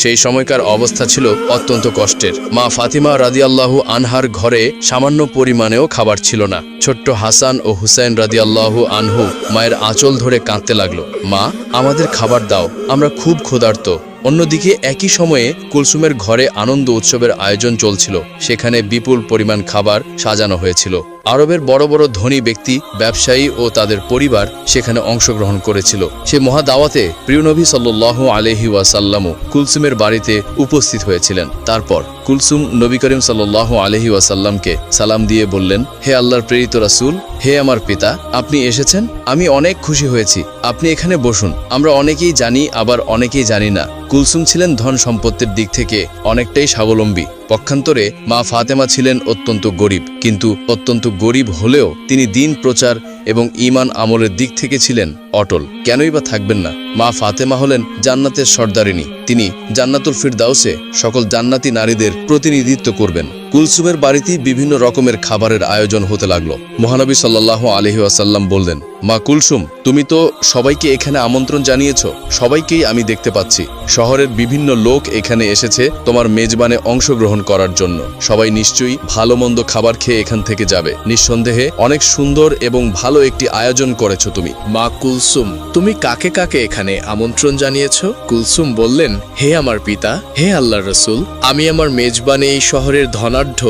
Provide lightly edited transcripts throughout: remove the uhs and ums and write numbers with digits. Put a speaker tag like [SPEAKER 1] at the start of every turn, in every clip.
[SPEAKER 1] সেই সময়কার অবস্থা ছিল অত্যন্ত কষ্টের। মা ফাতিমা রাদিয়াল্লাহু আনহার ঘরে সামান্য পরিমাণেও খাবার ছিল না। ছোট্ট হাসান ও হুসাইন রাদিয়াল্লাহু আনহু মায়ের আঁচল ধরে কাঁদতে লাগলো, মা আমাদের খাবার দাও, আমরা খুব ক্ষুধার্ত। অন্যদিকে একই সময়ে কুলসুমের ঘরে আনন্দ উৎসবের আয়োজন চলছিল। সেখানে বিপুল পরিমাণ খাবার সাজানো হয়েছিল। আরবের বড় বড় ধনী ব্যক্তি, ব্যবসায়ী ও তাদের পরিবার সেখানে অংশগ্রহণ করেছিল। সে মহাদাওয়াতে প্রিয় নবী সাল্লাল্লাহু আলাইহি ওয়াসাল্লামও কুলসুমের বাড়িতে উপস্থিত হয়েছিলেন। তারপর কুলসুম নবী করিম সাল্লাল্লাহু আলাইহি ওয়াসাল্লামকে সালাম দিয়ে বললেন, হে আল্লাহর প্রেরিত রাসূল, হে আমার পিতা, আপনি এসেছেন, আমি অনেক খুশি হয়েছি। আপনি এখানে বসুন। আমরা অনেকেই জানি, আবার অনেকেই জানি না, কুলসুম ছিলেন ধন সম্পত্তির দিক থেকে অনেকটাই স্বাবলম্বী। পক্ষান্তরে মা ফাতেমা ছিলেন অত্যন্ত গরিব, কিন্তু অত্যন্ত গরিব হলেও তিনি দিন প্রচার এবং ঈমান আমলের দিক থেকে ছিলেন অটল। কেনই বা থাকবেন না? মা ফাতেমা হলেন জান্নাতের সর্দারিনী। তিনি জান্নাতুল ফিরদাউসে সকল জান্নাতি নারীদের প্রতিনিধিত্ব করবেন। কুলসুমের বাড়িতে বিভিন্ন রকমের খাবারের আয়োজন হতে লাগলো। মহানবী সাল্লাল্লাহু আলাইহি ওয়াসাল্লাম বললেন, মা কুলসুম, তুমি তো সবাইকে এখানে আমন্ত্রণ জানিয়েছ, সবাইকেই আমি দেখতে পাচ্ছি। শহরের বিভিন্ন লোক এখানে এসেছে তোমার মেজবানে অংশগ্রহণ করার জন্য। সবাই নিশ্চয়ই ভালো মন্দ খাবার খেয়ে এখান থেকে যাবে। নিঃসন্দেহে অনেক সুন্দর এবং ভালো একটি আয়োজন করেছো তুমি।
[SPEAKER 2] মা কুলসুম, তুমি কাকে কাকে এখানে আমন্ত্রণ জানিয়েছ? কুলসুম বললেন, হে আমার পিতা, হে আল্লাহর রাসূল, আমি আমার মেজবানে এই শহরের ধনাঢ্য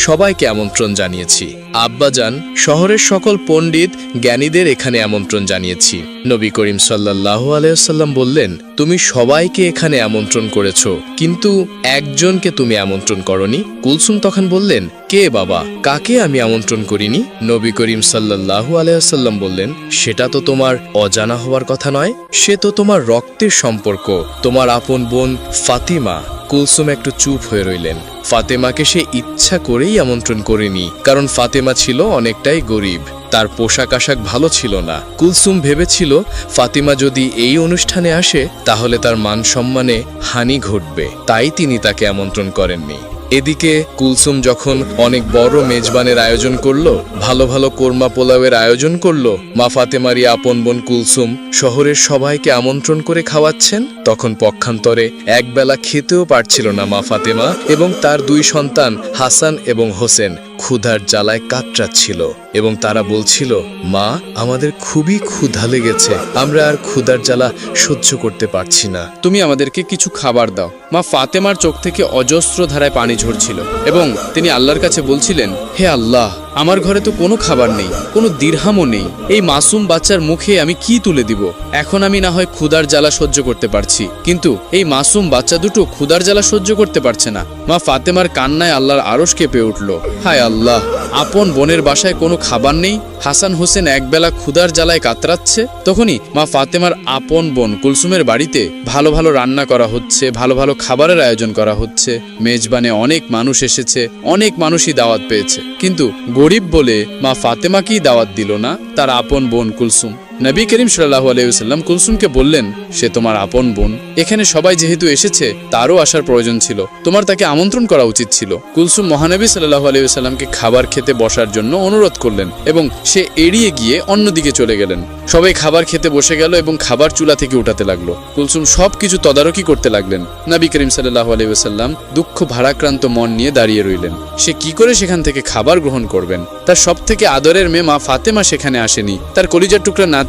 [SPEAKER 2] সবাইকে আমন্ত্রণ জানিয়েছি। আব্বাজান, শহরের সকল পণ্ডিত জ্ঞানীদের এখানে আমন্ত্রণ জানিয়েছি। নবী করিম সাল্লাল্লাহু আলাইহি ওয়াসাল্লাম বললেন, তুমি সবাইকে এখানে আমন্ত্রণ করেছো, কিন্তু একজনকে তুমি আমন্ত্রণ করনি। কুলসুম তখন বললেন, কে বাবা, কাকে আমি আমন্ত্রণ করিনি? নবী করিম সাল্লাল্লাহু আলাইহি ওয়াসাল্লাম বললেন, সেটা তো তোমার অজানা হওয়ার কথা নয়, সে তো তোমার রক্তের সম্পর্ক, তোমার আপন বোন ফাতিমা। কুলসুম একটু চুপ হয়ে রইলেন। ফাতেমাকে সে ইচ্ছা করেই আমন্ত্রণ করেনি, কারণ ফাতেমা ছিল অনেকটাই গরিব, তার পোশাক আশাক ভালো ছিল না। কুলসুম ভেবেছিল ফাতিমা যদি এই অনুষ্ঠানে আসে তাহলে তার মান সম্মানে হানি ঘটবে, তাই তিনি তাকে আমন্ত্রণ করেননি। এদিকে কুলসুম যখন অনেক বড় মেজবানের আয়োজন করলো, ভালো ভালো কোরমা পোলাওয়ের আয়োজন করলো, মা ফাতেমারই আপন বোন কুলসুম শহরের সবাইকে আমন্ত্রণ করে খাওয়াচ্ছেন, তখন পক্ষান্তরে একবেলা খেতেও পারছিল না মা ফাতেমা এবং তার দুই সন্তান হাসান এবং হোসেন ক্ষুধার জ্বালায় কাতরাচ্ছিল এবং তারা বলছিল, মা, আমাদের খুবই ক্ষুধা লেগেছে, আমরা আর ক্ষুধার জ্বালা সহ্য করতে পারছি না, তুমি আমাদেরকে কিছু খাবার দাও। মা ফাতেমার চোখ থেকে অজস্র ধারায় পানি ঝরছিল এবং তিনি আল্লাহর কাছে বলছিলেন, হে আল্লাহ, আমার ঘরে তো কোনো খাবার নেই, কোনো দিরহামও নেই, এই মাসুম বাচ্চার মুখে আমি কি তুলে দিব? এখন আমি না হয় ক্ষুধার জ্বালা সহ্য করতে পারছি, কিন্তু এই মাসুম বাচ্চা দুটো ক্ষুধার জ্বালা সহ্য করতে পারছে না। মা ফাতেমার কান্নায় আল্লাহর আরশ কেঁপে উঠল। হায় আল্লাহ, আপন বোনের বাসায় কোনো খাবার নেই, হাসান হোসেন একবেলা ক্ষুধার জ্বালায় কাতরাচ্ছে। তখনই মা ফাতেমার আপন বোন কুলসুমের বাড়িতে ভালো ভালো রান্না করা হচ্ছে, ভালো ভালো খাবারের আয়োজন করা হচ্ছে। মেজবানে অনেক মানুষ এসেছে, অনেক মানুষই দাওয়াত পেয়েছে, কিন্তু গরিব বলে মা ফাতেমাকেই দাওয়াত দিল না তার আপন বোন কুলসুম। নবী করিম সাল্লাল্লাহু আলাইহি ওয়াসাল্লাম কুলসুমকে বললেন, সে তোমার আপন বোন, এখানে সবাই যেহেতু এসেছে তারও আসার প্রয়োজন ছিল, তোমার তাকে আমন্ত্রণ করা উচিত ছিল। কুলসুম মহানবী সাল্লাল্লাহু আলাইহি ওয়াসাল্লামকে খাবার খেতে বসার জন্য অনুরোধ করলেন এবং সে এড়িয়ে গিয়ে অন্যদিকে চলে গেলেন। সবাই খাবার খেতে বসে গেল এবং খাবার চুলা থেকে উঠাতে লাগলো। কুলসুম সবকিছু তদারকি করতে লাগলেন। নবী করিম সাল্লাল্লাহু আলাইহি ওয়াসাল্লাম দুঃখ ভারাক্রান্ত মন নিয়ে দাঁড়িয়ে রইলেন। সে কি করে সেখান থেকে খাবার গ্রহণ করবেন? তার সবথেকে আদরের মেয়ে মা ফাতেমা সেখানে আসেনি, তার কলিজার টুকরা নাতি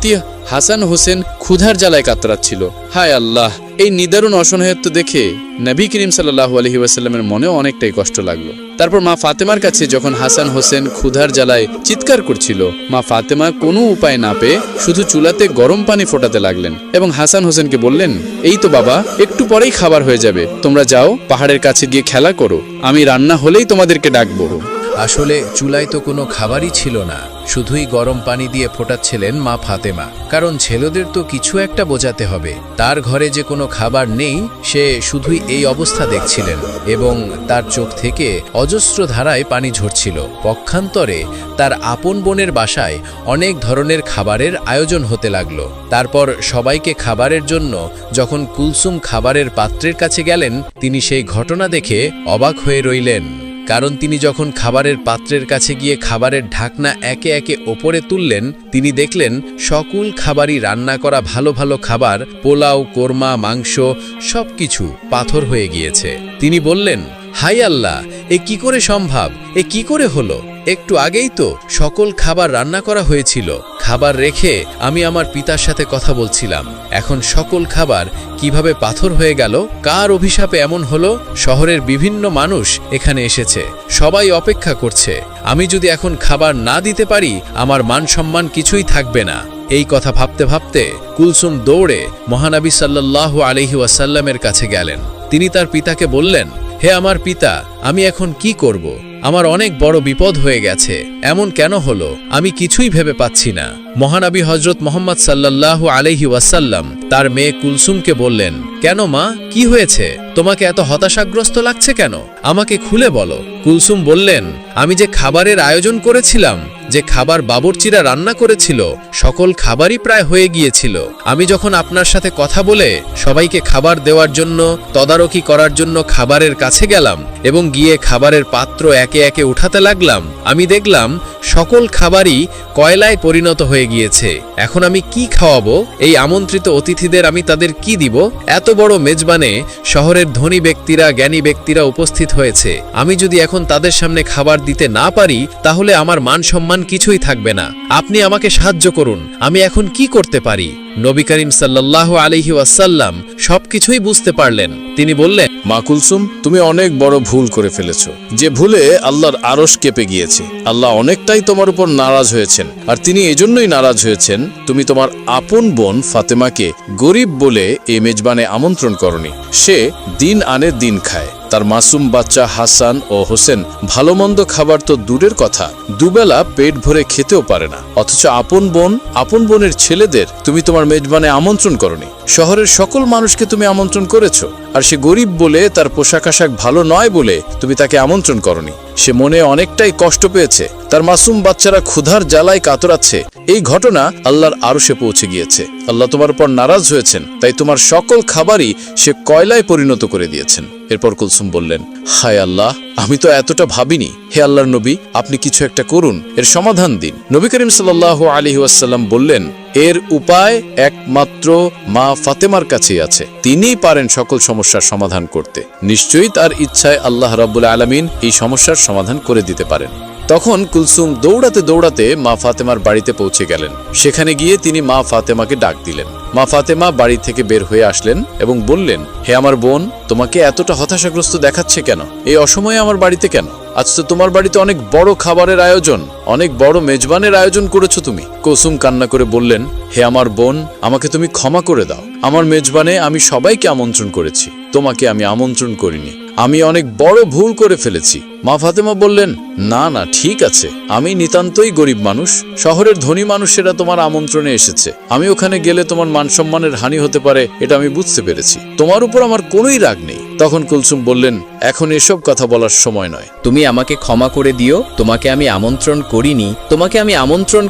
[SPEAKER 2] হাসান হোসেন ক্ষুধার জ্বালায় কাতরাচ্ছিল। হায় আল্লাহ, এই নিদারুণ অসহায়ত্ব দেখে নবী করিম সাল্লাল্লাহু আলাইহি ওয়াসাল্লামের মনেও অনেকটাই কষ্ট লাগলো। তারপর মা ফাতেমার কাছে যখন হাসান হোসেন ক্ষুধার জ্বালায় চিৎকার করছিল, মা ফাতেমা কোনো উপায় না পেয়ে শুধু চুলাতে গরম পানি ফোটাতে লাগলেন এবং হাসান হোসেনকে বললেন, এই তো বাবা, একটু পরেই খাবার হয়ে যাবে, তোমরা যাও পাহাড়ের কাছে গিয়ে খেলা করো, আমি রান্না হলেই তোমাদেরকে ডাকবো।
[SPEAKER 3] আসলে চুলায় তো কোনো খাবারই ছিল না, শুধুই গরম পানি দিয়ে ফোটাচ্ছিলেন মা ফাতেমা, কারণ ছেলেদের তো কিছু একটা বোঝাতে হবে। তার ঘরে যে কোনো খাবার নেই, সে শুধুই এই অবস্থা দেখছিলেন এবং তার চোখ থেকে অজস্র ধারায় পানি ঝরছিল। পক্ষান্তরে তার আপন বোনের বাসায় অনেক ধরনের খাবারের আয়োজন হতে লাগলো। তারপর সবাইকে খাবারের জন্য যখন কুলসুম খাবারের পাত্রের কাছে গেলেন, তিনি সেই ঘটনা দেখে অবাক হয়ে রইলেন, কারণ তিনি যখন খাবারের পাত্রের কাছে গিয়ে খাবারের ঢাকনা একে একে ওপরে তুললেন তিনি দেখলেন সকল খাবারই রান্না করা ভালো ভালো খাবার, পোলাও, কোরমা, মাংস সবকিছু পাথর হয়ে গিয়েছে। তিনি বললেন, হাই আল্লাহ, এ কি করে সম্ভব? এ কি করে হলো? একটু আগেই তো সকল খাবার রান্না করা হয়েছিল। খাবার রেখে আমি আমার পিতার সাথে কথা বলছিলাম, এখন সকল খাবার কিভাবে পাথর হয়ে গেল? কার অভিশাপে এমন হলো? শহরের বিভিন্ন মানুষ এখানে এসেছে, সবাই অপেক্ষা করছে। আমি যদি এখন খাবার না দিতে পারি আমার মান সম্মান কিছুই থাকবে না। এই কথা ভাবতে ভাবতে কুলসুম দৌড়ে মহানবী সাল্লাল্লাহু আলাইহি ওয়াসাল্লামের কাছে গেলেন। তিনি তার পিতাকে বললেন, হে আমার পিতা, আমি এখন কি করব? আমার অনেক বড় বিপদ হয়ে গেছে। এমন কেন হলো? আমি কিছুই ভেবে পাচ্ছি না। মহানবী হযরত মুহাম্মদ সাল্লাল্লাহু আলাইহি ওয়াসাল্লাম তার মেয়ে কুলসুমকে বললেন, কেন মা, কি হয়েছে? তোমাকে এত হতাশাগ্রস্ত লাগছে কেন? আমাকে খুলে বলো। কুলসুম বললেন, আমি যে খাবারের আয়োজন করেছিলাম, যে খাবার বাবুর্চিরা রান্না করেছিল, সকল খাবারই প্রায় হয়ে গিয়েছিল। আমি যখন আপনার সাথে কথা বলে সবাইকে খাবার দেওয়ার জন্য, তদারকি করার জন্য খাবারের কাছে গেলাম এবং গিয়ে খাবারের পাত্র একে একে উঠাতে লাগলাম, আমি দেখলাম সকল খাবারই কয়লায় পরিণত হয়ে গিয়েছে। এখন আমি কি খাওয়াবো? এই আমন্ত্রিত অতিথিদের আমি তাদের কি দিব? এত বড় মেজবানে শহরের ধনী ব্যক্তিরা, জ্ঞানী ব্যক্তিরা উপস্থিত হয়েছে। আমি যদি এখন তাদের সামনে খাবার দিতে না পারি তাহলে আমার মান সম্মান কিছুই থাকবে না। আপনি আমাকে সাহায্য করুন, আমি এখন কি করতে পারি? নবী করিম সাল্লাল্লাহু আলাইহি ওয়াসাল্লাম সবকিছুই বুঝতে পারলেন। তিনি বললেন,
[SPEAKER 1] মা কুলসুম, তুমি অনেক বড় ভুল করে ফেলেছ, যে ভুলে আল্লাহর আরশ কেঁপে গিয়েছে। আল্লাহ অনেকটাই তোমার উপর নারাজ হয়েছেন, আর তিনি এজন্যই নারাজ হয়েছেন তুমি তোমার আপন বোন ফাতেমাকে গরিব বলে এই মেজবানে আমন্ত্রণ করনি। সে দিন আনে দিন খায়। তার মাসুম বাচ্চা হাসান ও হোসেন ভালো মন্দ খাবার তো দূরের কথা, দুবেলা পেট ভরে খেতেও পারে না। অথচ আপন বোনের ছেলেদের তুমি তোমার মেজবানে আমন্ত্রণ করনি। শহরের সকল মানুষকে তুমি আমন্ত্রণ করেছো, আর সে গরিব বলে, তার পোশাক আশাক ভালো নয় বলে তুমি তাকে আমন্ত্রণ করনি। সে মনে অনেকটাই কষ্ট পেয়েছে, তার মাসুম বাচ্চারা ক্ষুধার জ্বালায় কাতরাচ্ছে। এই ঘটনা আল্লাহর আরশে পৌঁছে গিয়েছে। আল্লাহ তোমার উপর নারাজ হয়েছেন, তাই তোমার সকল খাবারই সে কয়লায় পরিণত করে দিয়েছেন। এরপর কুলসুম বললেন, হায় আল্লাহ, আমি তো এতটা ভাবিনি। হে আল্লাহর নবী, আপনি কিছু একটা করুন, এর সমাধান দিন। নবী করিম সাল্লাল্লাহু আলাইহি ওয়াসাল্লাম বললেন, এর উপায় একমাত্র মা ফাতেমার কাছেই আছে। তিনিই পারেন সকল সমস্যার সমাধান করতে। নিশ্চয়ই তার ইচ্ছায় আল্লাহ রাব্বুল আলামিন এই সমস্যার সমাধান করে দিতে পারেন। তখন কুলসুম দৌড়াতে দৌড়াতে মা ফাতেমার বাড়িতে পৌঁছে গেলেন। সেখানে গিয়ে তিনি মা ফাতেমাকে ডাক দিলেন। মা ফাতেমা বাড়ি থেকে বের হয়ে আসলেন এবং বললেন, হে আমার বোন, তোমাকে এতটা হতাশাগ্রস্ত দেখাচ্ছে কেন? এই অসময়ে আমার বাড়িতে কেন? আজ তো তোমার বাড়িতে অনেক বড় খাবারের আয়োজন, অনেক বড় মেজবানের আয়োজন করেছো তুমি। কুলসুম কান্না করে বললেন, হে আমার বোন, আমাকে তুমি ক্ষমা করে দাও। আমার মেজবানে আমি সবাইকে আমন্ত্রণ করেছি, তোমাকে আমি আমন্ত্রণ করিনি। আমি অনেক বড় ভুল করে ফেলেছি। মা ফাতেমা বললেন, না না, ঠিক আছে, আমি নিতান্তই গরিব মানুষ। শহরের ধনী মানুষেরা তোমার আমন্ত্রণে এসেছে। আমি ওখানে গেলে তোমার মান সম্মানের হানি হতে পারে, এটা আমি বুঝতে পেরেছি। তোমার উপর আমার কোনোই রাগ নেই। তখন কুলসুম বললেন, এখন এসব কথা বলার সময় নয়।
[SPEAKER 4] তুমি আমাকে ক্ষমা করে দিও, তোমাকে আমি আমন্ত্রণ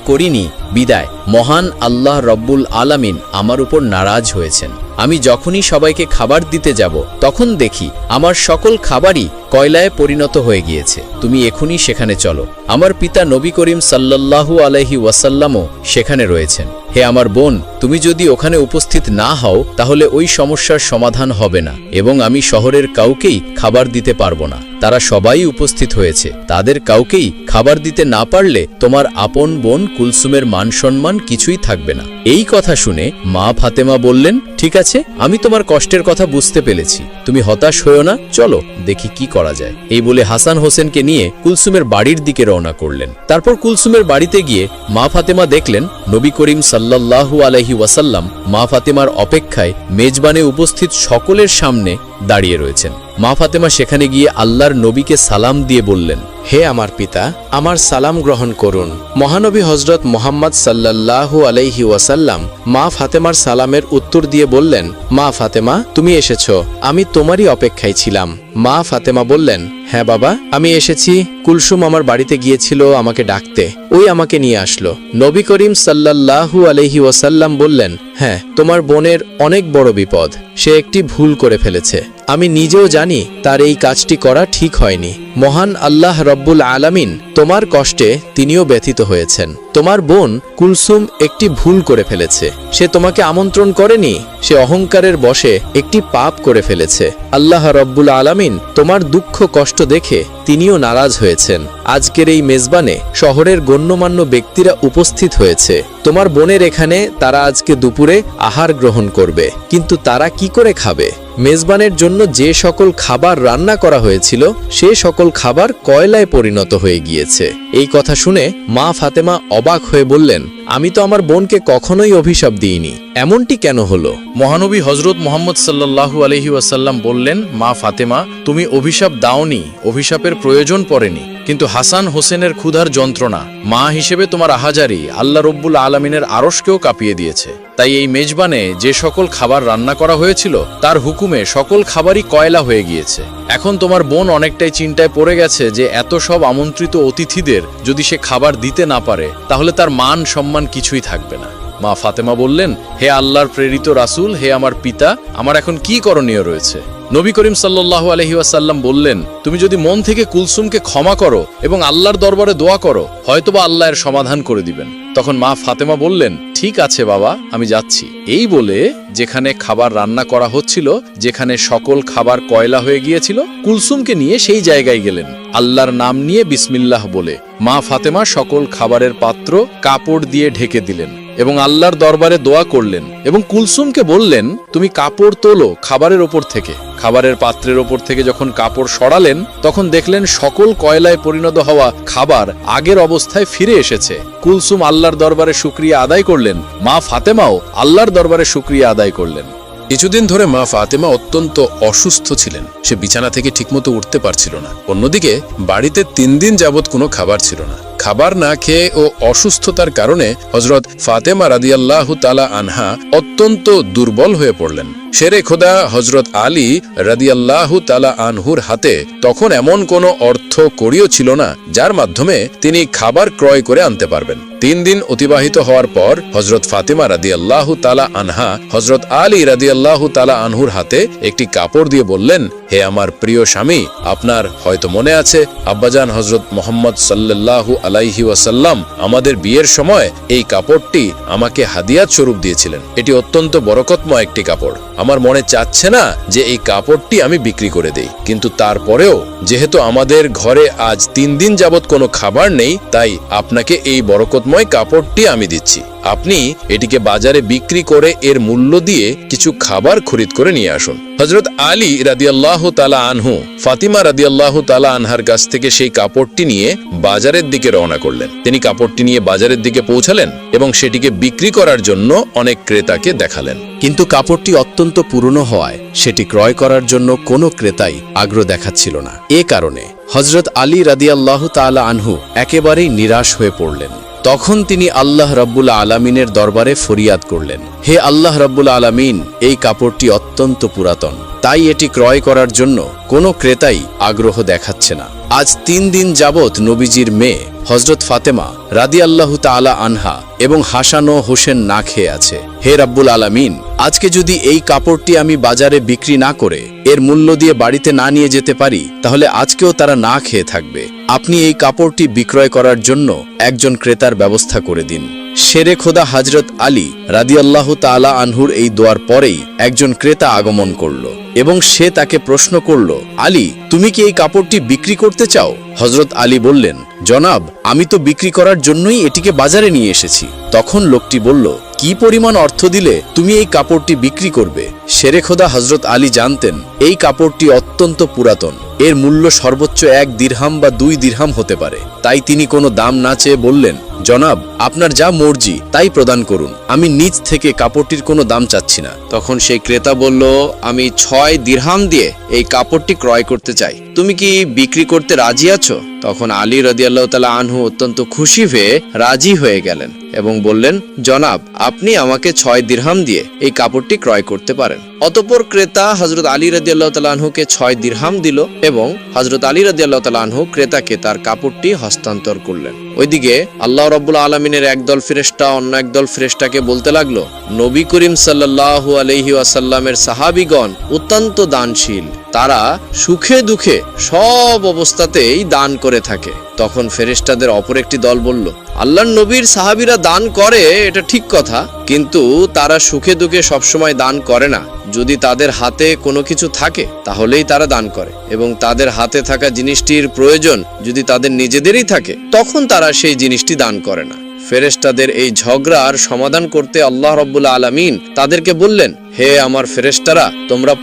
[SPEAKER 4] করিনি। বিদায়। মহান আল্লাহ রব্বুল আলামিন আমার উপর নারাজ হয়েছেন। আমি যখনই সবাইকে খাবার দিতে যাব তখন দেখি আমার সকল খাবারই কয়লায় পরিণত হয়ে গিয়েছে। তুমি এখনই সেখানে চলো। আমার পিতা নবী করিম সাল্লাল্লাহু আলাইহি ওয়াসাল্লামও সেখানে রয়েছেন। হে আমার বোন, তুমি যদি ওখানে উপস্থিত না হও তাহলে ওই সমস্যার সমাধান হবে না এবং আমি শহরের কাউকেই খাবার দিতে পারবো না। তারা সবাই উপস্থিত হয়েছে, তাদের কাউকেই খাবার দিতে না পারলে তোমার আপন বোন কুলসুমের মান সম্মান কিছুই থাকবে না। এই কথা শুনে মা ফাতেমা বললেন, ঠিক আছে, আমি তোমার কষ্টের কথা বুঝতে পেরেছি, তুমি হতাশ হয়েও না, চলো দেখি কি করা যায়। এই বলে হাসান হোসেনকে নিয়ে কুলসুমের বাড়ির দিকে রওনা করলেন। তারপর কুলসুমের বাড়িতে গিয়ে মা ফাতেমা দেখলেন নবী করিম সাল্লাল্লাহু আলাইহি ওয়াসাল্লাম মা ফাতেমার অপেক্ষায় মেজবানে উপস্থিত সকলের সামনে দাঁড়িয়ে রয়েছেন। মা ফাতেমা সেখানে গিয়ে আল্লাহর নবীকে সালাম দিয়ে বললেন,
[SPEAKER 2] হে আমার পিতা, আমার সালাম গ্রহণ করুন। মহানবী হযরত মুহাম্মদ সাল্লাল্লাহু আলাইহি ওয়াসাল্লাম মা ফাতেমার সালামের উত্তর দিয়ে বললেন, মা ফাতেমা, তুমি এসেছো, আমি তোমারই অপেক্ষায় ছিলাম। মা ফাতেমা বললেন, হ্যাঁ বাবা, আমি এসেছি। কুলসুম আমার বাড়িতে গিয়েছিল আমাকে ডাকতে, ওই আমাকে নিয়ে আসলো। নবী করিম সাল্লাল্লাহু আলাইহি ওয়াসাল্লাম বললেন, হ্যাঁ, তোমার বোনের অনেক বড় বিপদ, সে একটি ভুল করে ফেলেছে। আমি নিজেও জানি তার এই কাজটি করা ঠিক হয়নি। মহান আল্লাহ রব্বুল আলামিন তোমার কষ্টে তিনিও ব্যথিত হয়েছেন। তোমার বোন কুলসুম একটি ভুল করে ফেলেছে। সে তোমাকে আমন্ত্রণ করেনি, সে অহংকারের বশে একটি পাপ করে ফেলেছে। আল্লাহ রব্বুল আলামিন তোমার দুঃখ কষ্ট দেখে তিনিও নারাজ হয়েছেন। আজকের এই মেজবানে শহরের গণ্যমান্য ব্যক্তিরা উপস্থিত হয়েছে। তোমার বোনের এখানে তারা আজকে দুপুরে আহার গ্রহণ করবে, কিন্তু তারা কি করে খাবে? মেজবানের জন্য যে সকল খাবার রান্না করা হয়েছিল সে সকল খাবার কয়লায় পরিণত হয়ে গিয়েছে। এই কথা শুনে মা ফাতেমা অবাক হয়ে বললেন, আমি তো আমার বোনকে কখনোই অভিশাপ দিইনি, এমনটি কেন হলো?
[SPEAKER 1] মহানবী হজরত মোহাম্মদ সাল্লাল্লাহু আলাইহি ওয়াসাল্লাম বললেন, মা ফাতেমা, তুমি অভিশাপ দাওনি, অভিশাপের প্রয়োজন পড়েনি, কিন্তু হাসান হোসেনের ক্ষুধার যন্ত্রণা, মা হিসেবে তোমার আহাজারি আল্লাহ রব্বুল আলামিনের আরশকেও কাঁপিয়ে দিয়েছে। তাই এই মেজবানে যে সকল খাবার রান্না করা হয়েছিল তার হুকুমে সকল খাবারই কয়লা হয়ে গিয়েছে। এখন তোমার বোন অনেকটাই চিন্তায় পড়ে গেছে যে এত সব আমন্ত্রিত অতিথিদের যদি সে খাবার দিতে না পারে তাহলে তার মান সম্মান কিছুই থাকবে না। মা ফাতেমা বললেন, হে আল্লাহর প্রেরিত রাসূল, হে আমার পিতা, আমার এখন কি করণীয় রয়েছে? নবী করিম সাল্লাল্লাহু আলাইহি ওয়াসাল্লাম বললেন, তুমি যদি মন থেকে কুলসুমকে ক্ষমা করো এবং আল্লাহর দরবারে দোয়া করো, হয়তোবা আল্লাহ এর সমাধান করে দিবেন। তখন মা ফাতেমা বললেন, ঠিক আছে বাবা, আমি যাচ্ছি। এই বলে যেখানে খাবার রান্না করা হচ্ছিল, যেখানে সকল খাবার কয়লা হয়ে গিয়েছিল, কুলসুমকে নিয়ে সেই জায়গায় গেলেন। আল্লাহর নাম নিয়ে বিসমিল্লাহ বলে মা ফাতেমা সকল খাবারের পাত্র কাপড় দিয়ে ঢেকে দিলেন এবং আল্লাহর দরবারে দোয়া করলেন এবং কুলসুমকে বললেন, তুমি কাপড় তোলো খাবারের ওপর থেকে। খাবারের পাত্রের ওপর থেকে যখন কাপড় সরালেন তখন দেখলেন সকল কয়লায় পরিণত হওয়া খাবার আগের অবস্থায় ফিরে এসেছে। কুলসুম আল্লাহর দরবারে শুকরিয়া আদায় করলেন, মা ফাতেমাও আল্লাহর দরবারে শুকরিয়া আদায় করলেন।
[SPEAKER 5] কিছুদিন ধরে মা ফাতেমা অত্যন্ত অসুস্থ ছিলেন। সে বিছানা থেকে ঠিকমতো উঠতে পারছিল না। অন্যদিকে বাড়িতে 3 দিন যাবৎ কোনো খাবার ছিল না। খাবার না খেয়ে ও অসুস্থতার কারণে হযরত ফাতেমা রাদিয়াল্লাহু তাআলা আনহা অত্যন্ত দুর্বল হয়ে পড়লেন। শেরে খোদা হযরত আলী রাদিয়াল্লাহু তাআলা আনহুর হাতে তখন এমন কোনো অর্থ কড়িও ছিল না যার মাধ্যমে তিনি খাবার ক্রয় করে আনতে পারবেন। 3 দিন অতিবাহিত হওয়ার পর হযরত ফাতেমা রাদিয়াল্লাহু তাআলা আনহা হযরত আলী রাদিয়াল্লাহু তাআলা আনহুর হাতে একটি কাপড় দিয়ে বললেন, হে আমার প্রিয় স্বামী, আপনার হয়তো মনে আছে আব্বাজান হযরত মুহাম্মদ সাল্লাল্লাহু আলাইহি ওয়াসাল্লাম আমাদের বিয়ের সময় এই কাপড়টি আমাকে হাদিয়াত স্বরূপ দিয়েছিলেন। এটি অত্যন্ত বরকতময় একটি কাপড়। আমার মনে চাচ্ছে না যে এই কাপড়টি আমি বিক্রি করে দেই, কিন্তু তারপরেও যেহেতু আমাদের ঘরে আজ 3 দিন যাবৎ কোনো খাবার নেই, তাই আপনাকে এই বরকতময় কাপড়টি আমি দিচ্ছি। আপনি এটিকে বাজারে বিক্রি করে এর মূল্য দিয়ে কিছু খাবার খরিদ করে নিয়ে আসুন। হযরত আলী রাদিয়াল্লাহু তাআলা আনহু ফাতিমা রাদিয়াল্লাহু তাআলা আনহার কাছ থেকে সেই কাপড়টি নিয়ে বাজারের দিকে রওনা করলেন। তিনি কাপড়টি নিয়ে বাজারের দিকে পৌঁছালেন এবং সেটিকে বিক্রি করার জন্য অনেক ক্রেতাকে দেখালেন।
[SPEAKER 2] কিন্তু কাপড়টি অত্যন্ত পুরনো হওয়ায় সেটি ক্রয় করার জন্য কোনো ক্রেতাই আগ্রহ দেখাচ্ছিল না। এ কারণে হযরত আলী রাদিয়াল্লাহু তাআলা আনহু একেবারেই নিরাশ হয়ে পড়লেন। তখন তিনি আল্লাহ রাব্বুল আলামিনের দরবারে ফরিয়াদ করলেন, হে আল্লাহ রাব্বুল আলামিন, এই কাপড়টি অত্যন্ত পুরাতন, তাই এটি ক্রয় করার জন্য কোনো ক্রেতাই আগ্রহ দেখাচ্ছে না। আজ 3 দিন যাবৎ নবীজির মেয়ে হযরত ফাতেমা রাদিয়াল্লাহু তাআলা আনহা এবং হাসান ও হোসেন না খেয়ে আছে। হে রাব্বুল আলামিন, আজকে যদি এই কাপড়টি আমি বাজারে বিক্রি না করে এর মূল্য দিয়ে বাড়িতে না নিয়ে যেতে পারি, তাহলে আজকেও তারা না খেয়ে থাকবে। আপনি এই কাপড়টি বিক্রয় করার জন্য একজন ক্রেতার ব্যবস্থা করে দিন। শেরে খোদা হযরত আলী রাদিয়াল্লাহু তাআলা আনহুর এই দোয়ার পরেই একজন ক্রেতা আগমন করল এবং সে তাকে প্রশ্ন করল, আলী, তুমি কি এই কাপড়টি বিক্রি করতে চাও? হযরত আলী বললেন, জনাব, আমি তো বিক্রি করার জন্যই এটিকে বাজারে নিয়ে এসেছি। তখন লোকটি বলল, কি পরিমাণ অর্থ দিলে তুমি এই কাপড়টি বিক্রি করবে? শেরে খোদা হযরত আলী জানতেন এই কাপড়টি অত্যন্ত পুরাতন, এর মূল্য সর্বোচ্চ 1 দিরহাম বা 2 দিরহাম হতে পারে। তাই তিনি কোনো দাম না চেয়ে বললেন, জনাব, আপনার যা মর্জি তাই প্রদান করুন, আমি নিজ থেকে কাপড়টির কোনো দাম চাচ্ছি না। তখন সেই ক্রেতা বলল, আমি 6 দিরহাম দিয়ে এই কাপড়টি ক্রয় করতে চাই, তুমি কি বিক্রি করতে রাজি আছো? তখন আলী রাদিয়াল্লাহু তাআলা আনহু অত্যন্ত খুশি হয়ে রাজি হয়ে গেলেন এবং বললেন, জনাব, আপনি আমাকে 6 দিরহাম দিয়ে এই কাপড়টি ক্রয় করতে পারেন। অতঃপর ক্রেতা হযরত আলী রাদিয়াল্লাহু তাআলা আনহুকে 6 দিরহাম দিল এবং হযরত আলী রাদিয়াল্লাহু তাআলা আনহু ক্রেতাকে তার কাপড়টি হস্তান্তর করলেন। ওইদিকে আল্লাহ রাব্বুল আলামিনের একদল ফেরেশতা অন্য একদল ফেরেশতাকে বলতে লাগলো, নবী করিম সাল্লাল্লাহু আলাইহি ওয়াসাল্লামের সাহাবীগণ অত্যন্ত দানশীল,
[SPEAKER 1] তারা সুখে দুঃখে সব অবস্থাতেই দান করে থাকে। তখন ফেরেশতাদের অপর একটি দল বলল, আল্লাহর নবীর সাহাবীরা দান করে এটা ঠিক কথা, কিন্তু তারা সুখে দুঃখে সবসময় দান করে না। যদি তাদের হাতে কোনো কিছু থাকে তাহলেই তারা দান করে, এবং তাদের হাতে থাকা জিনিসটির প্রয়োজন যদি তাদের নিজেদেরই থাকে তখন তারা সেই জিনিসটি দান করে না। ফেরেশতাদের এই ঝগড়ার সমাধান করতে আল্লাহ রাব্বুল আলামিন তাদেরকে বললেন, হে আমার ফেরেশতারা, তোমরা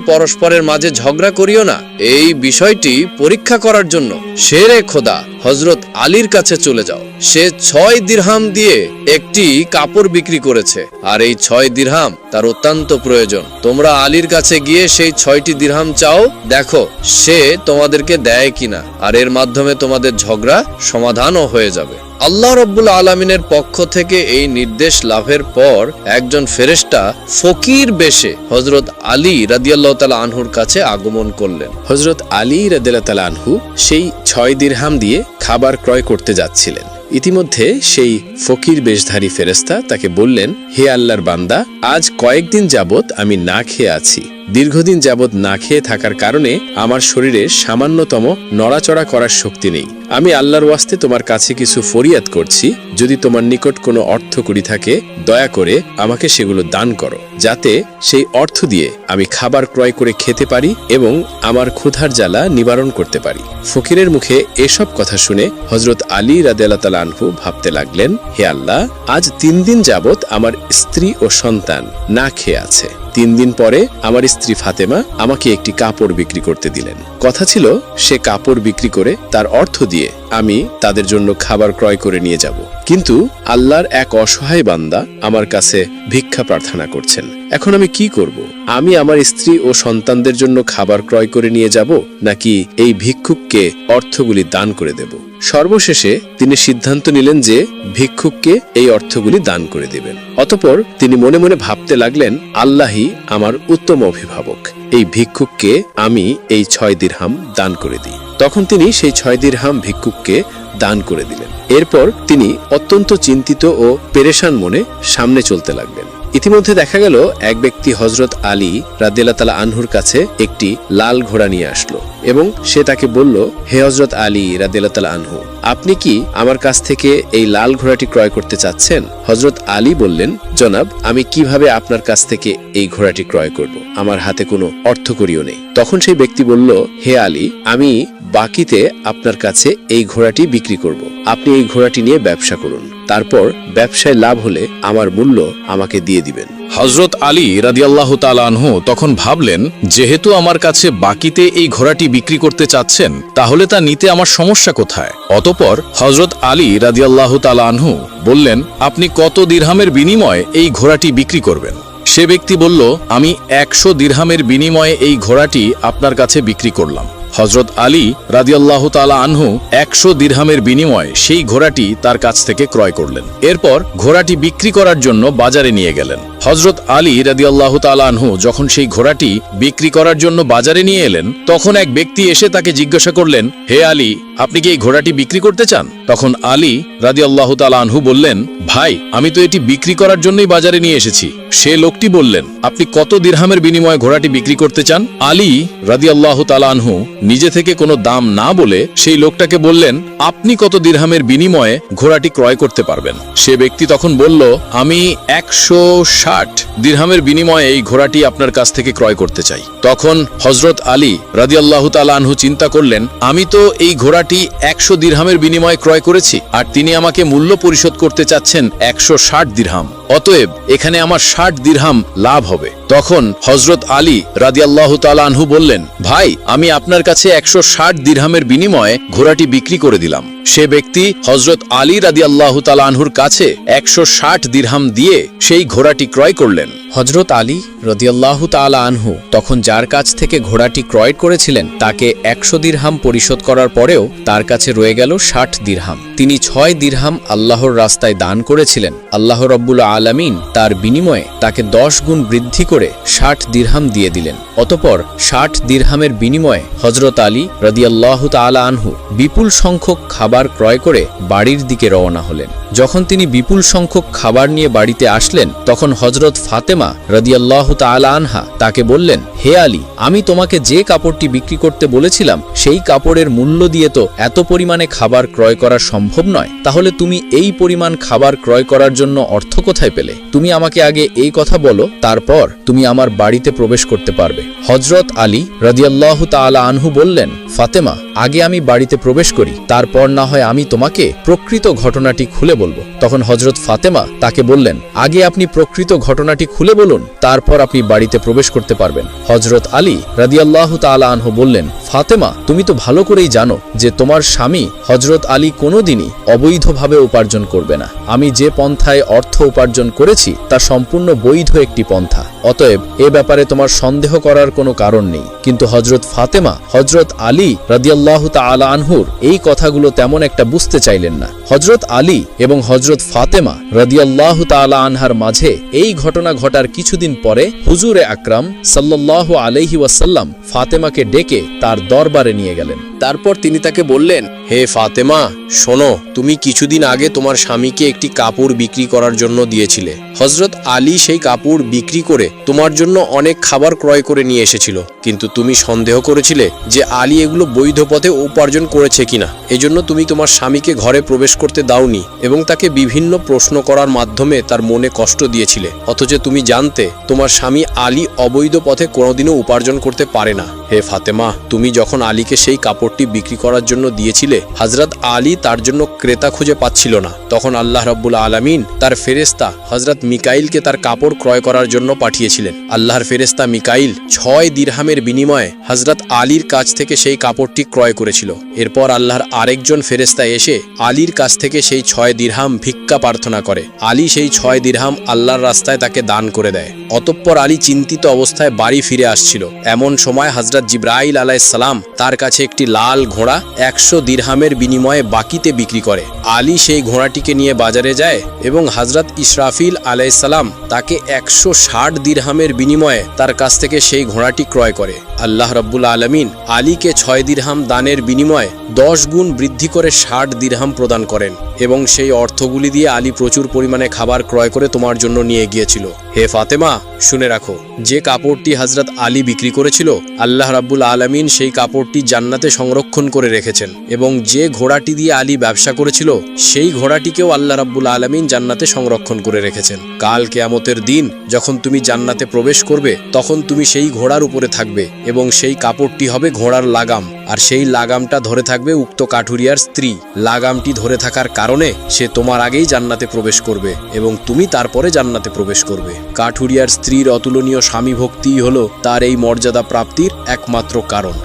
[SPEAKER 1] পরস্পরের মাঝে ঝগড়া করিও না। এই বিষয়টি পরীক্ষা করার জন্য শেরে খোদা হযরত আলীর কাছে চলে যাও। সে 6 দিরহাম দিয়ে একটি কাপড় বিক্রি করেছে, আর এই 6 দিরহাম তার অত্যন্ত প্রয়োজন। তোমরা আলীর কাছে গিয়ে সেই 6টি দিরহাম চাও, দেখো সে তোমাদেরকে দেয় কিনা, আর এর মাধ্যমে তোমাদের ঝগড়া সমাধানও হয়ে যাবে। আল্লাহ রাব্বুল আলামিনের পক্ষ থেকে এই নির্দেশ লাভের পর একজন ফেরেশতা ফকির বেশে হযরত আলী রাদিয়াল্লাহু তাআলা আনহুর কাছে আগমন করলেন।
[SPEAKER 2] হযরত আলী রাদিয়াল্লাহু তাআলা আনহু সেই 6 দিরহাম দিয়ে খাবার ক্রয় করতে যাচ্ছিলেন। ইতিমধ্যে সেই ফকির বেশধারী ফেরেশতা তাকে বললেন, হে আল্লাহর বান্দা, আজ কয়েকদিন যাবত আমি না খেয়ে আছি। দীর্ঘদিন যাবত না খেয়ে থাকার কারণে আমার শরীরে সামান্যতম নড়াচড়া করার শক্তি নেই। আমি আল্লাহর ওয়াস্তে তোমার কাছে কিছু ফরিয়াদ করছি, যদি তোমার নিকট কোনো অর্থকড়ি থাকে দয়া করে আমাকে সেগুলো দান করো, যাতে সেই অর্থ দিয়ে আমি খাবার ক্রয় করে খেতে পারি এবং আমার ক্ষুধার জ্বালা নিবারণ করতে পারি। ফকিরের মুখে এসব কথা শুনে হযরত আলী রাদিয়াল্লাহু তাআলা আনহু ভাবতে লাগলেন, হে আল্লাহ, আজ 3 দিন যাবত আমার স্ত্রী ও সন্তান না খেয়ে আছে। 3 দিন পরে আমার স্ত্রী ফাতেমা আমাকে একটি কাপড় বিক্রি করতে দিলেন। কথা ছিল সে কাপড় বিক্রি করে তার অর্থ দিয়ে আমি তাদের জন্য খাবার ক্রয় করে নিয়ে যাব, কিন্তু আল্লাহর এক অসহায় বান্দা আমার কাছে ভিক্ষা প্রার্থনা করছেন। এখন আমি কি করব? আমি আমার স্ত্রী ও সন্তানদের জন্য খাবার ক্রয় করে নিয়ে যাব, নাকি এই ভিক্ষুককে অর্থগুলি দান করে দেব? সর্বশেষে তিনি সিদ্ধান্ত নিলেন যে ভিক্ষুককে এই অর্থগুলি দান করে দেবেন। অতঃপর তিনি মনে মনে ভাবতে লাগলেন, আল্লাহই আমার উত্তম অভিভাবক, এই ভিক্ষুককে আমি এই 6 দিরহাম দান করে দিই। তখন তিনি সেই 6 দিরহাম ভিক্ষুককে দান করে দিলেন। এরপর তিনি অত্যন্ত চিন্তিত ও পেরেশান মনে সামনে চলতে লাগলেন। ইতিমধ্যে দেখা গেল এক ব্যক্তি হযরত আলী রাদিয়াল্লাহু তাআলা আনহুর কাছে একটি লাল ঘোড়া নিয়ে আসলো এবং সে তাকে বলল, হে হযরত আলী রাদিয়াল্লাহু তাআলা আনহু, আপনি কি আমার কাছ থেকে এই লাল ঘোড়াটি ক্রয় করতে চাচ্ছেন? হযরত আলী বললেন, জনাব, আমি কিভাবে আপনার কাছ থেকে এই ঘোড়াটি ক্রয় করব? আমার হাতে কোনো অর্থকড়িও নেই। তখন সেই ব্যক্তি বলল, হে আলী, আমি বাকিতে আপনার কাছে এই ঘোড়াটি বিক্রি করব। আপনি এই ঘোড়াটি নিয়ে ব্যবসা করুন, তারপর ব্যবসায় লাভ হলে আমার মূল্য আমাকে দিয়ে দিবেন।
[SPEAKER 5] হযরত আলী রাদিয়াল্লাহু তাআলা আনহু তখন ভাবলেন, যেহেতু আমার কাছে বাকিতে এই ঘোড়াটি বিক্রি করতে চাচ্ছেন, তাহলে তা নিতে আমার সমস্যা কোথায়? অতঃপর হযরত আলী রাদিয়াল্লাহু তাআলা আনহু বললেন, আপনি কত দিরহামের বিনিময়ে এই ঘোড়াটি বিক্রি করবেন? সে ব্যক্তি বলল, আমি 100 দিরহামের বিনিময়ে এই ঘোড়াটি আপনার কাছে বিক্রি করলাম। হযরত আলী রাদিয়াল্লাহু তাআলা আনহু 100 দিরহামের বিনিময়ে সেই ঘোড়াটি তার কাছ থেকে ক্রয় করলেন। এরপর ঘোড়াটি বিক্রি করার জন্য বাজারে নিয়ে গেলেন। হযরত আলী রাদিয়াল্লাহু তাআলা আনহু যখন সেই ঘোড়াটি বিক্রি করার জন্য বাজারে নিয়ে এলেন, তখন এক ব্যক্তি এসে তাকে জিজ্ঞাসা করলেন, হে আলী, আপনি কি এই ঘোড়াটি বিক্রি করতে চান? তখন আলী রাদিয়াল্লাহু তাআলা আনহু বললেন, ভাই, আমি তো এটি বিক্রি করার জন্যই বাজারে নিয়ে এসেছি। সে লোকটি বললেন, আপনি কত দিরহামের বিনিময়ে ঘোড়াটি বিক্রি করতে চান? আলী রাদিয়াল্লাহু তাআলা আনহু নিজে থেকে কোনো দাম না বলে সেই লোকটাকে বললেন, আপনি কত দিরহামের বিনিময়ে ঘোড়াটি ক্রয় করতে পারবেন? সে ব্যক্তি তখন বলল, আমি 160 দিরহামের বিনিময়ে এই ঘোড়াটি আপনার কাছ থেকে ক্রয় করতে চাই। তখন হযরত আলী রাদিয়াল্লাহু তাআলা আনহু চিন্তা করলেন, আমি তো এই ঘোড়াটি 100 দিরহামের বিনিময়ে ক্রয় করেছি, আর তিনি আমাকে মূল্য পরিশোধ করতে চাচ্ছেন 160 দিরহাম। অতএব এখানে আমার 60 দিরহাম লাভ হবে। তখন হযরত আলী রাদিয়াল্লাহু তাআলা আনহু বললেন, ভাই, আমি আপনার কাছে 160 দিরহামের বিনিময়ে ঘোড়াটি বিক্রি করে দিলাম। সে ব্যক্তি হযরত আলী রাদিয়াল্লাহু তাআলা আনহুর কাছে 160 দিরহাম দিয়ে সেই ঘোড়াটি ক্রয় করলেন।
[SPEAKER 4] হযরত আলী রাদিয়াল্লাহু তাআলা আনহু তখন যার কাছ থেকে ঘোড়াটি ক্রয় করেছিলেন তাকে 100 দিরহাম পরিশোধ করার পরেও তার কাছে রয়ে গেল 60 দিরহাম। তিনি 6 দিরহাম আল্লাহর রাস্তায় দান করেছিলেন। আল্লাহ রাব্বুল আলামিন তার বিনিময়ে তাকে 10 গুণ বৃদ্ধি করে 60 দিরহাম দিয়ে দিলেন। অতঃপর 60 দিরহামের বিনিময়ে হযরত আলী রাদিয়াল্লাহু তাআলা আনহু বিপুল সংখ্যক খাবার ক্রয় করে বাড়ির দিকে রওনা হলেন। যখন তিনি বিপুল সংখ্যক খাবার নিয়ে বাড়িতে আসলেন তখন হজরত ফাতেমা রাদিয়াল্লাহু তাআলা আনহা তাকে বললেন, হে আলী, আমি তোমাকে যে কাপড়টি বিক্রি করতে বলেছিলাম সেই কাপড়ের মূল্য দিয়ে তো এত পরিমাণে খাবার ক্রয় করা সম্ভব নয়, তাহলে তুমি এই পরিমাণ খাবার ক্রয় করার জন্য অর্থ কোথায় পেলে? তুমি আমাকে আগে এই কথা বলো, তারপর তুমি আমার বাড়িতে প্রবেশ করতে পারবে। হজরত আলী রাদিয়াল্লাহু তাআলা আনহু বললেন, ফাতেমা, আগে আমি বাড়িতে প্রবেশ করি, তারপর না হয় আমি তোমাকে প্রকৃত ঘটনাটি খুলে বলবো। তখন হজরত ফাতেমা তাকে বললেন, আগে আপনি প্রকৃত ঘটনাটি খুলে বলুন, তারপর আপনি বাড়িতে প্রবেশ করতে পারবেন। হজরত আলী রাদিয়াল্লাহু তাআলা আনহু বললেন, ফাতেমা, তুমি তো ভালো করেই জানো যে তোমার স্বামী হজরত আলী কোনোদিনই অবৈধভাবে উপার্জন করবে না। আমি যে পন্থায় অর্থ উপার্জন করেছি তা সম্পূর্ণ বৈধ একটি পন্থা, অতএব এ ব্যাপারে তোমার সন্দেহ করার কোনো কারণ নেই। কিন্তু হজরত ফাতেমা হজরত আলী রাদিয়াল্লাহু তাআলা আনহুর এই কথাগুলো তেমন একটা বুঝতে চাইলেন না। হজরত আলী এবং হজরত ফাতেমা রাদিয়াল্লাহু তাআলা আনহার মাঝে এই ঘটনা ঘটার কিছুদিন পরে হুজুরে আকরাম সাল্লাল্লাহু আলাইহি ওয়াসাল্লাম ফাতেমাকে ডেকে তার দরবারে নিয়ে গেলেন।
[SPEAKER 1] তারপর তিনি তাকে বললেন, হে ফাতেমা, শোনো, তুমি কিছুদিন আগে তোমার স্বামীকে একটি কাপড় বিক্রি করার জন্য দিয়েছিলে। হজরত আলী সেই কাপড় বিক্রি করে তোমার জন্য অনেক খাবার ক্রয় করে নিয়ে এসেছিল, কিন্তু তুমি সন্দেহ করেছিলে যে আলী এগুলো বৈধ পথে উপার্জন করেছে কিনা। এজন্য তুমি তোমার স্বামীকে ঘরে প্রবেশ করতে দাওনি এবং তাকে বিভিন্ন প্রশ্ন করার মাধ্যমে তার মনে কষ্ট দিয়েছিলে, অথচ তুমি জানতে তোমার স্বামী আলী অবৈধ পথে কোনোদিনও উপার্জন করতে পারে না। হে ফাতেমা, তুমি যখন আলীকে সেই কাপড়টি বিক্রি করার জন্য দিয়েছিলে, হযরত আলী তার জন্য ক্রেতা খুঁজে পাচ্ছিল না। তখন আল্লাহ রাব্বুল আলামিন তার ফেরেশতা হযরত মিকাইলকে তার কাপড় ক্রয় করার জন্য পাঠিয়েছিলেন। আল্লাহর ফেরেশতা মিকাইল 6 দিরহামের বিনিময়ে হযরত আলীর কাছ থেকে সেই কাপড়টি ক্রয় করেছিল। এরপর আল্লাহর আরেকজন ফেরেশতা এসে আলীর কাছ থেকে সেই 6 দিরহাম ভিক্ষা প্রার্থনা করে। আলী সেই 6 দিরহাম আল্লাহর রাস্তায় তাকে দান করে দেয়। অতঃপর আলী চিন্তিত অবস্থায় বাড়ি ফিরে আসছিল। এমন সময় হযরত জিবরাইল আলাইহিস সালাম তার কাছে একটি লাল ঘোড়া 100 দিরহামের বিনিময়ে বাকিতে বিক্রি করে। আলী সেই ঘোড়াটিকে নিয়ে বাজারে যায় এবং হযরত ইসরাফিল আলাইহিস সালাম তাকে 160 দিরহামের বিনিময়ে তার কাছ থেকে সেই ঘোড়াটি ক্রয় করে। আল্লাহ রাব্বুল আলামিন আলীকে 6 দিরহাম দানের বিনিময়ে 10 গুণ বৃদ্ধি করে 60 দিরহাম প্রদান করেন এবং সেই অর্থগুলি দিয়ে আলী প্রচুর পরিমাণে খাবার ক্রয় করে তোমার জন্য নিয়ে গিয়েছিল। হে ফাতেমা, শুনে রাখো, যে কাপড়টি হযরত আলী বিক্রি করেছিল, আল্লাহ রাব্বুল আলামিন সেই কাপড়টি জান্নাতে সংরক্ষণ করে রেখেছেন এবং যে ঘোড়াটি দিয়ে আলী ব্যবসা করেছিল সেই ঘোড়াটিকেও আল্লাহ রাব্বুল আলামিন জান্নাতে সংরক্ষণ করে রেখেছেন। কাল কিয়ামতের দিন যখন তুমি জান্নাতে প্রবেশ করবে, তখন তুমি সেই ঘোড়ার উপরে থাকবে এবং সেই কাপড়টি হবে ঘোড়ার লাগাম, আর সেই লাগামটা ধরে থাকবে উক্ত কাঠুরিয়ার স্ত্রী। লাগামটি ধরে থাকার কারণে সে তোমার আগেই জান্নাতে প্রবেশ করবে এবং তুমি তারপরে জান্নাতে প্রবেশ করবে। কাঠুরিয়ার স্ত্রীর অতুলনীয় স্বামী ভক্তিই হলো তার এই মর্যাদা প্রাপ্তির একমাত্র কারণ।